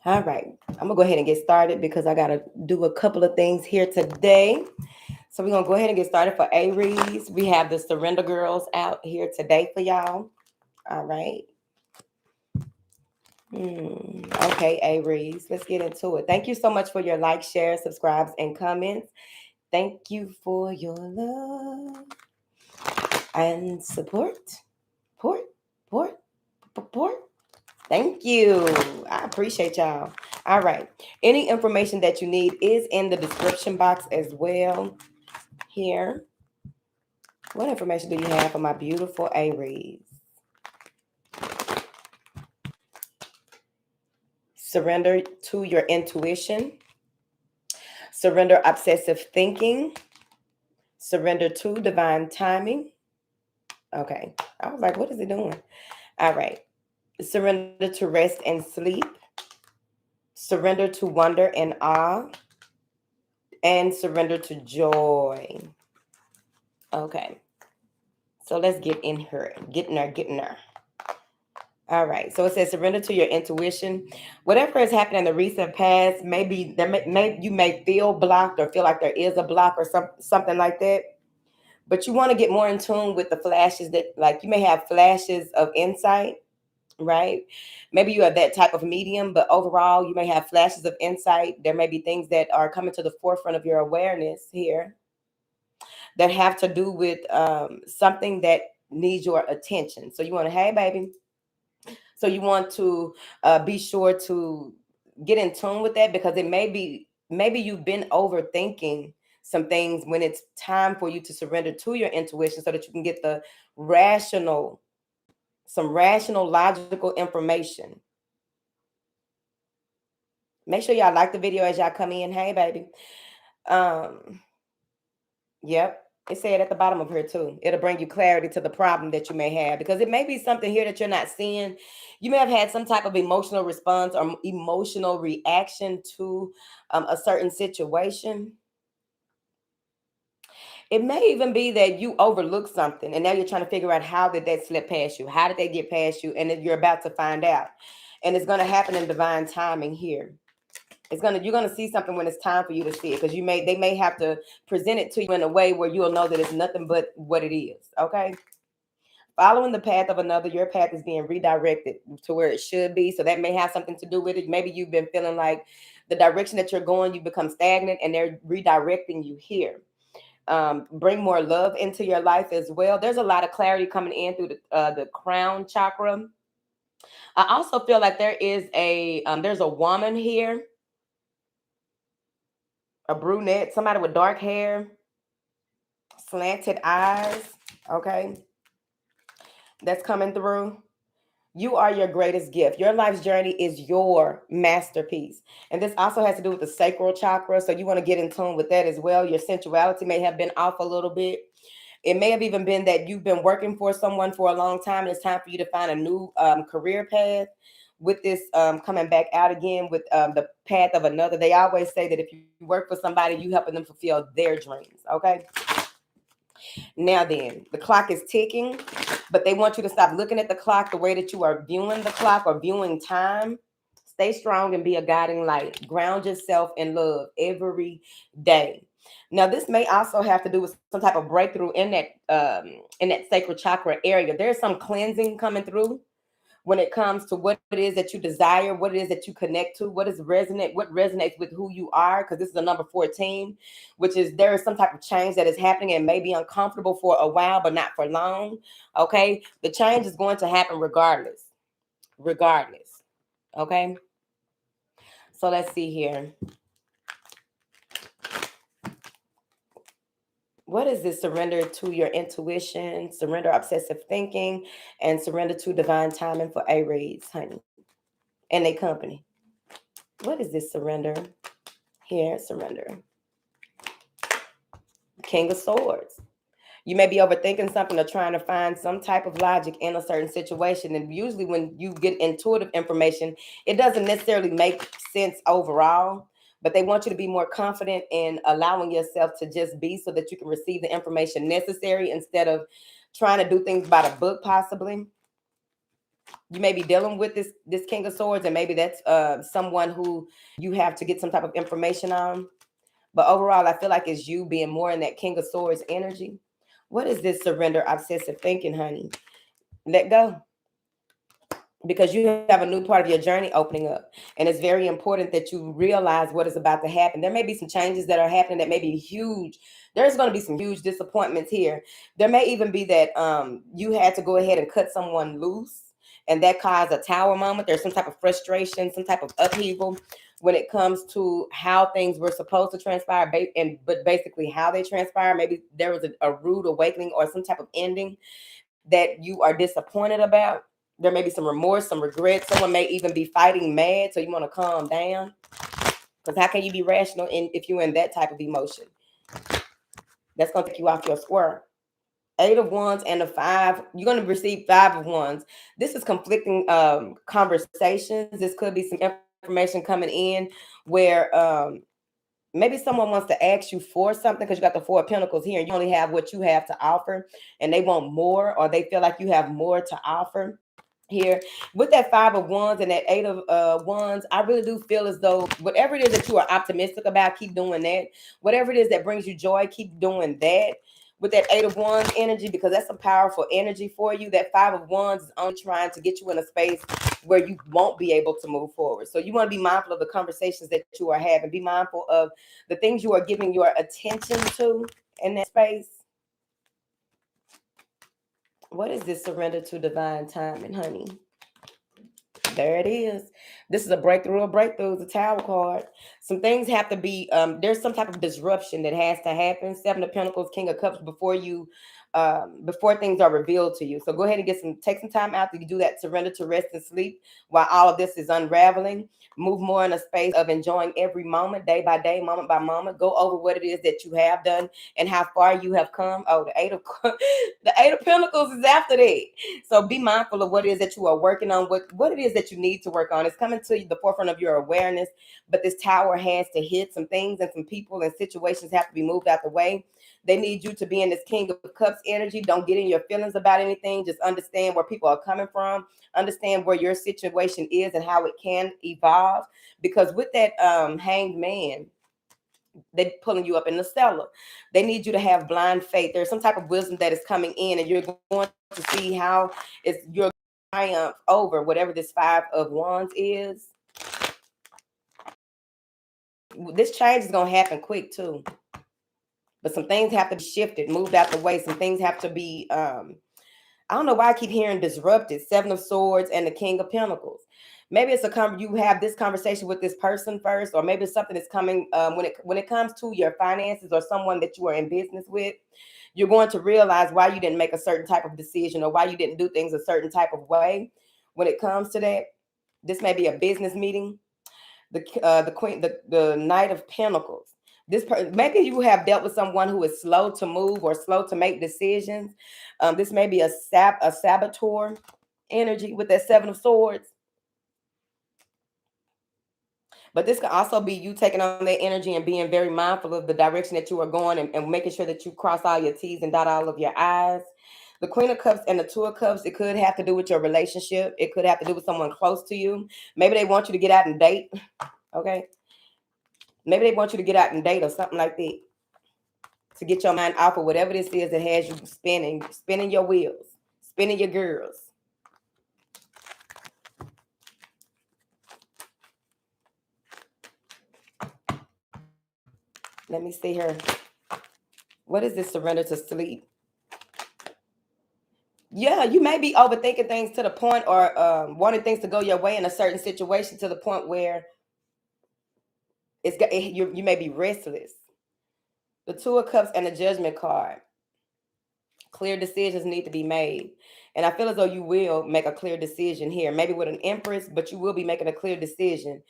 All right. I'm going to go ahead and get started because I got to do a couple of things here today. So we're going to go ahead and get started for Aries. We have the Surrender Girls out here today for y'all. All right. Okay, Aries. Let's get into it. Thank you so much for your likes, shares, subscribes, and comments. Thank you for your love and support. Support. Thank you. I appreciate y'all. All right. Any information that you need is in the description box as well. Here. What information do you have for my beautiful Aries? Surrender to your intuition. Surrender obsessive thinking. Surrender to divine timing. Okay. I was like, what is it doing? All right. Surrender to rest and sleep. Surrender to wonder and awe. And surrender to joy. Okay. So let's get in her. Getting her. All right. So it says surrender to your intuition. Whatever has happened in the recent past, maybe you may feel blocked or feel like there is a block or something like that. But you want to get more in tune with the flashes that, like, you may have flashes of insight, right? Maybe you have that type of medium, but overall, you may have flashes of insight. There may be things that are coming to the forefront of your awareness here that have to do with something that needs your attention. So you want to, hey, baby. So you want to be sure to get in tune with that, because maybe you've been overthinking some things when it's time for you to surrender to your intuition so that you can get some rational, logical information. Make sure y'all like the video as y'all come in. Hey, baby. Yep. It said at the bottom of here too. It'll bring you clarity to the problem that you may have, because it may be something here that you're not seeing. You may have had some type of emotional response or emotional reaction to a certain situation. It may even be that you overlooked something and now you're trying to figure out how did that slip past you? How did they get past you? And then you're about to find out. And it's going to happen in divine timing here. You're gonna see something when it's time for you to see it, because they may have to present it to you in a way where you'll know that it's nothing but what it is. Okay. Following the path of another, your path is being redirected to where it should be. So that may have something to do with it. Maybe you've been feeling like the direction that you're going, you become stagnant, and they're redirecting you here. Bring more love into your life as well. There's a lot of clarity coming in through the crown chakra. I also feel like there's a woman here, a brunette, somebody with dark hair, slanted eyes, okay, that's coming through. You are your greatest gift. Your life's journey is your masterpiece. And this also has to do with the sacral chakra. So you want to get in tune with that as well. Your sensuality may have been off a little bit. It may have even been that you've been working for someone for a long time, and it's time for you to find a new career path. With this coming back out again with the path of another, they always say that if you work for somebody, you helping them fulfill their dreams. Okay. Now then, the clock is ticking, but they want you to stop looking at the clock the way that you are viewing the clock or viewing time. Stay strong and be a guiding light. Ground yourself in love every day. Now, this may also have to do with some type of breakthrough in that sacral chakra area. There's some cleansing coming through when it comes to what it is that you desire, what it is that you connect to, what resonates with who you are, because this is a number 14, which is there is some type of change that is happening and may be uncomfortable for a while, but not for long. Okay. The change is going to happen regardless. Okay. So let's see here. What is this? Surrender to your intuition, surrender obsessive thinking, and surrender to divine timing for Aries, honey, and their company. What is this? Surrender. Here, surrender. King of Swords. You may be overthinking something or trying to find some type of logic in a certain situation. And usually when you get intuitive information, it doesn't necessarily make sense overall, but they want you to be more confident in allowing yourself to just be, so that you can receive the information necessary instead of trying to do things by the book, possibly. You may be dealing with this King of Swords, and maybe that's someone who you have to get some type of information on. But overall, I feel like it's you being more in that King of Swords energy. What is this surrender obsessive thinking, honey? Let go. Because you have a new part of your journey opening up. And it's very important that you realize what is about to happen. There may be some changes that are happening that may be huge. There's going to be some huge disappointments here. There may even be that you had to go ahead and cut someone loose, and that caused a tower moment. There's some type of frustration, some type of upheaval when it comes to how things were supposed to transpire, but basically how they transpire. Maybe there was a rude awakening or some type of ending that you are disappointed about. There may be some remorse, some regret. Someone may even be fighting mad, so you want to calm down. Because how can you be rational if you're in that type of emotion? That's going to take you off your square. 8 of Wands and the 5. You're going to receive 5 of Wands. This is conflicting conversations. This could be some information coming in where maybe someone wants to ask you for something because you got the 4 of Pentacles here and you only have what you have to offer, and they want more, or they feel like you have more to offer. Here with that 5 of Wands and that 8 of Wands, I really do feel as though whatever it is that you are optimistic about, keep doing that. Whatever it is that brings you joy, keep doing that. With that 8 of Wands energy, because that's some powerful energy for you. That 5 of Wands is only trying to get you in a space where you won't be able to move forward. So you want to be mindful of the conversations that you are having. Be mindful of the things you are giving your attention to in that space. What is this surrender to divine timing, honey? There it is. This is a breakthrough of breakthroughs, a Tower card. Some things have to be, there's some type of disruption that has to happen. 7 of Pentacles, King of Cups, before things are revealed to you. So go ahead and take some time out to do that surrender to rest and sleep while all of this is unraveling. Move more in a space of enjoying every moment, day by day, moment by moment. Go over what it is that you have done and how far you have come. Oh, the 8 of Pentacles is after that. So be mindful of what it is that you are working on, what it is that you need to work on. It's coming to the forefront of your awareness, but this Tower has to hit. Some things and some people and situations have to be moved out the way. They need you to be in this King of Cups energy. Don't get in your feelings about anything. Just understand where people are coming from. Understand where your situation is and how it can evolve. Because with that Hanged Man, they're pulling you up in the cellar. They need you to have blind faith. There's some type of wisdom that is coming in, and you're going to see how it's your triumph over whatever this 5 of Wands is. This change is going to happen quick too. But some things have to be shifted, moved out the way. Some things have to be, I don't know why I keep hearing disrupted. 7 of Swords and the King of Pentacles. Maybe it's you have this conversation with this person first, or maybe it's something that's coming when it comes to your finances or someone that you are in business with. You're going to realize why you didn't make a certain type of decision or why you didn't do things a certain type of way. When it comes to that, this may be a business meeting. The Queen, the Knight of Pentacles. Maybe you have dealt with someone who is slow to move or slow to make decisions. This may be a saboteur energy with that 7 of Swords. But this can also be you taking on that energy and being very mindful of the direction that you are going, and making sure that you cross all your T's and dot all of your I's. The Queen of Cups and the 2 of Cups, it could have to do with your relationship. It could have to do with someone close to you. Maybe they want you to get out and date. Okay. Maybe they want you to get out and date or something like that, to get your mind off of whatever this is that has you spinning your wheels, spinning your girls. Let me see here. What is this surrender to sleep? Yeah, you may be overthinking things to the point, or wanting things to go your way in a certain situation to the point where you may be restless. The 2 of Cups and the Judgment card. Clear decisions need to be made. And I feel as though you will make a clear decision here. Maybe with an Empress, but you will be making a clear decision.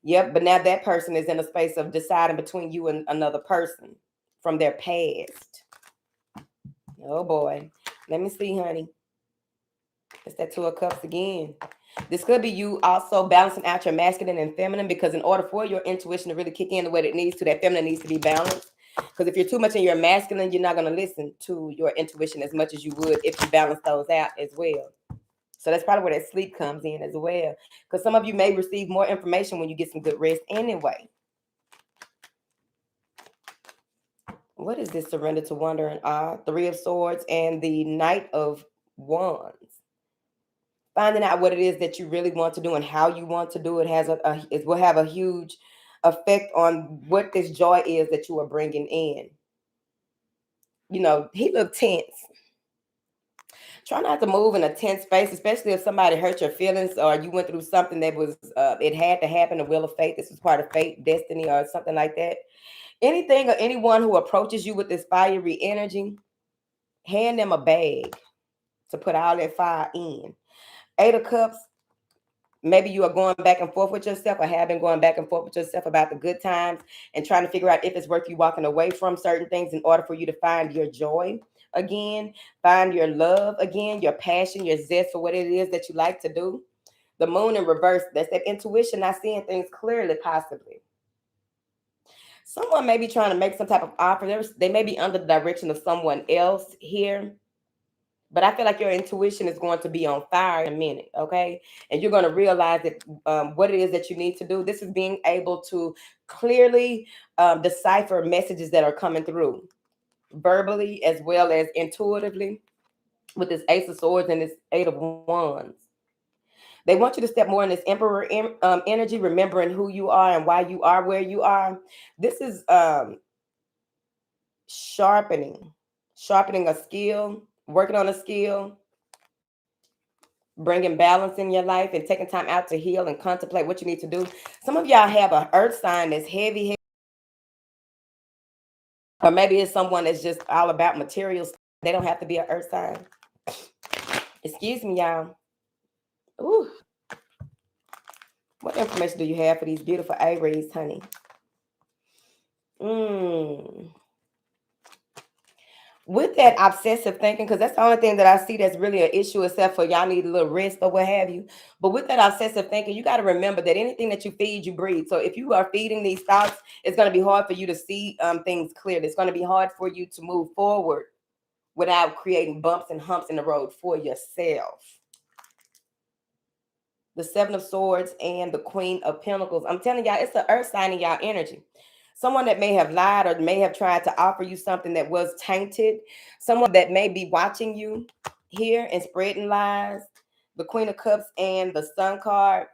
Yep, but now that person is in a space of deciding between you and another person from their past. Oh boy. Let me see, honey. It's that 2 of Cups again. This could be you also balancing out your masculine and feminine, because in order for your intuition to really kick in the way that it needs to, that feminine needs to be balanced. Because if you're too much in your masculine, you're not going to listen to your intuition as much as you would if you balance those out as well. So that's probably where that sleep comes in as well. Because some of you may receive more information when you get some good rest anyway. What is this? Surrender to wonder and awe. Three of Swords and the Knight of Wands. Finding out what it is that you really want to do and how you want to do it it will have a huge effect on what this joy is that you are bringing in. You know, he looked tense. Try not to move in a tense space, especially if somebody hurt your feelings or you went through something that was, it had to happen, the wheel of fate. This was part of fate, destiny, or something like that. Anything or anyone who approaches you with this fiery energy, hand them a bag to put all that fire in. Eight of Cups, maybe you are going back and forth with yourself or have been going back and forth with yourself about the good times and trying to figure out if it's worth you walking away from certain things in order for you to find your joy again, find your love again, your passion, your zest for what it is that you like to do. The Moon in reverse, that's that intuition, not seeing things clearly, possibly. Someone may be trying to make some type of offer. They may be under the direction of someone else here. But I feel like your intuition is going to be on fire in a minute, okay? And you're going to realize that what it is that you need to do. This is being able to clearly decipher messages that are coming through verbally as well as intuitively with this Ace of Swords and this Eight of Wands. They want you to step more in this Emperor energy, remembering who you are and why you are where you are. This is sharpening a skill, working on a skill, bringing balance in your life and taking time out to heal and contemplate what you need to do. Some of y'all have an earth sign that's heavy, or maybe it's someone that's just all about materials. They don't have to be an earth sign. Excuse me, y'all. Ooh. What information do you have for these beautiful Aries, honey? With that obsessive thinking, because that's the only thing that I see that's really an issue, except for y'all need a little rest or what have you. But with that obsessive thinking, you got to remember that anything that you feed, you breathe. So if you are feeding these thoughts, it's going to be hard for you to see things clearly. It's going to be hard for you to move forward without creating bumps and humps in the road for yourself. The Seven of Swords and the Queen of Pentacles. I'm telling y'all, it's the earth sign in y'all energy. Someone that may have lied or may have tried to offer you something that was tainted. Someone that may be watching you here and spreading lies. The Queen of Cups and the Sun card.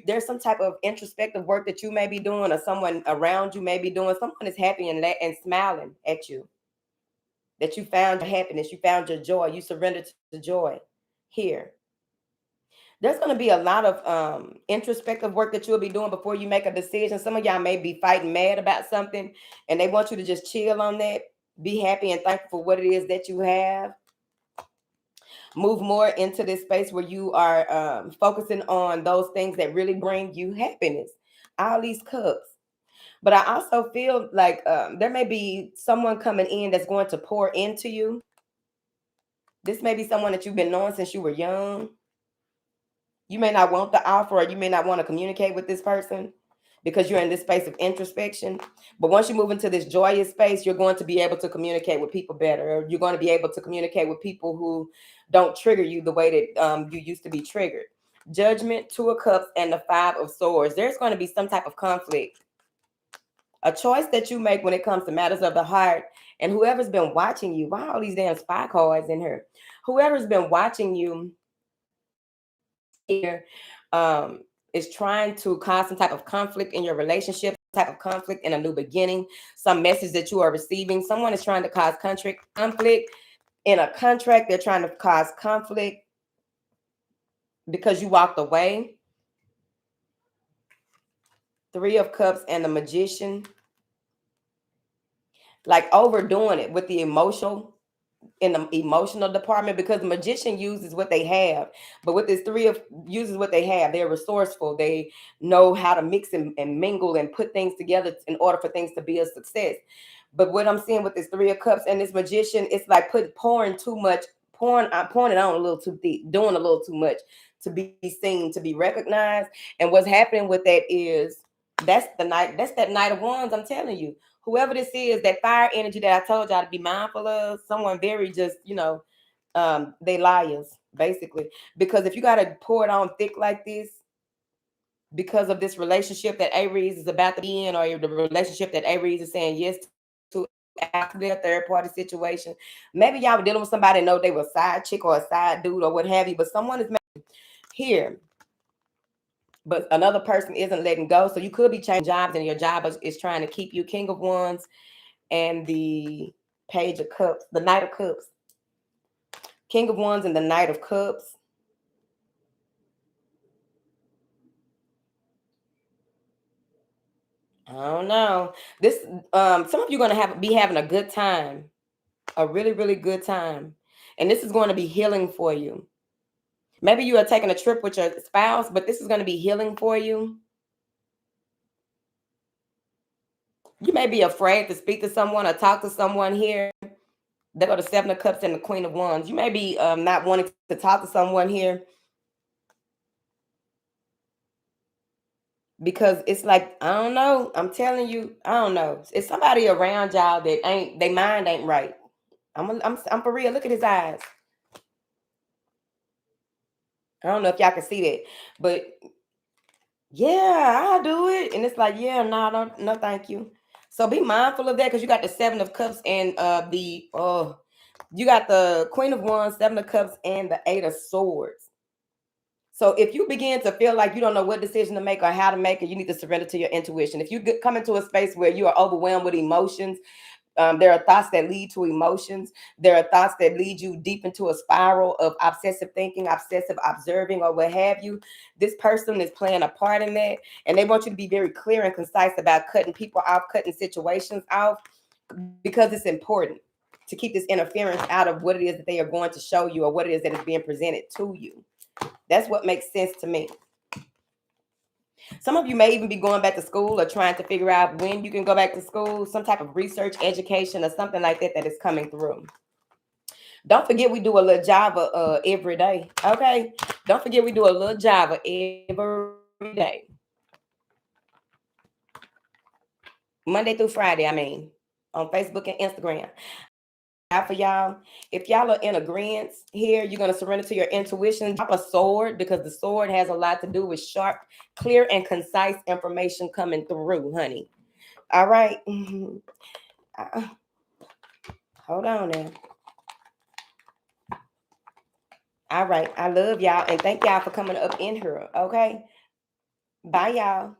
There's some type of introspective work that you may be doing, or someone around you may be doing. Someone is happy and smiling at you. That you found your happiness, you found your joy, you surrendered to joy here. There's going to be a lot of introspective work that you'll be doing before you make a decision. Some of y'all may be fighting mad about something and they want you to just chill on that. Be happy and thankful for what it is that you have. Move more into this space where you are focusing on those things that really bring you happiness. All these cups. But I also feel like there may be someone coming in that's going to pour into you. This may be someone that you've been knowing since you were young. You may not want the offer, or you may not want to communicate with this person because you're in this space of introspection. But once you move into this joyous space, you're going to be able to communicate with people better. Or you're going to be able to communicate with people who don't trigger you the way that you used to be triggered. Judgment, Two of Cups, and the Five of Swords. There's going to be some type of conflict. A choice that you make when it comes to matters of the heart. And whoever's been watching you, why all these damn spy cards in here? Whoever's been watching you here is trying to cause some type of conflict in your relationship, type of conflict in a new beginning, some message that you are receiving. Someone is trying to cause conflict in a contract. They're trying to cause conflict because you walked away. Three of Cups and the Magician. Like overdoing it with the emotional, in the emotional department, because the Magician uses what they have, but with this Three of uses what they have. They're resourceful. They know how to mix and mingle and put things together in order for things to be a success. But what I'm seeing with this Three of Cups and this Magician, it's like pouring too much, pouring it on a little too deep, doing a little too much to be seen, to be recognized. And what's happening with that is that's that Knight of Wands. I'm telling you, whoever this is, that fire energy that I told y'all to be mindful of, someone very just, they liars. basically. Because if you got to pour it on thick like this, because of this relationship that Aries is about to be in, or the relationship that Aries is saying yes to after their third party situation, maybe y'all were dealing with somebody and know they were a side chick or a side dude or what have you, but someone is here, but another person isn't letting go. So you could be changing jobs and your job is trying to keep you. King of Wands and the Page of Cups, the Knight of Cups. King of Wands and the Knight of Cups. I don't know. This some of you are gonna be having a good time, a really, really good time. And this is going to be healing for you. Maybe you are taking a trip with your spouse, but this is going to be healing for you. You may be afraid to speak to someone or talk to someone here. They go to Seven of Cups and the Queen of Wands. You may be not wanting to talk to someone here because it's like, I don't know. I'm telling you, I don't know. It's somebody around y'all that ain't, they mind ain't right. I'm for real. Look at his eyes. I don't know if y'all can see that, but yeah, I'll do it. And it's like, yeah, no, thank you. So be mindful of that, because you got the Seven of Cups and you got the Queen of Wands, Seven of Cups, and the Eight of Swords. So if you begin to feel like you don't know what decision to make or how to make it, you need to surrender to your intuition. If you come into a space where you are overwhelmed with emotions, there are thoughts that lead to emotions. There are thoughts that lead you deep into a spiral of obsessive thinking, obsessive observing, or what have you. This person is playing a part in that, and they want you to be very clear and concise about cutting people off, cutting situations off, because it's important to keep this interference out of what it is that they are going to show you or what it is that is being presented to you. That's what makes sense to me. Some of you may even be going back to school or trying to figure out when you can go back to school, some type of research, education, or something like that that is coming through. Don't forget we do a little Java every day, okay? Don't forget we do a little Java every day. Monday through Friday, I mean, on Facebook and Instagram. For y'all, if y'all are in agreement here, you're going to surrender to your intuition. Drop a sword, because the sword has a lot to do with sharp, clear, and concise information coming through, honey. All right. Hold on now. All right. I love y'all, and thank y'all for coming up in here. Okay. Bye, y'all.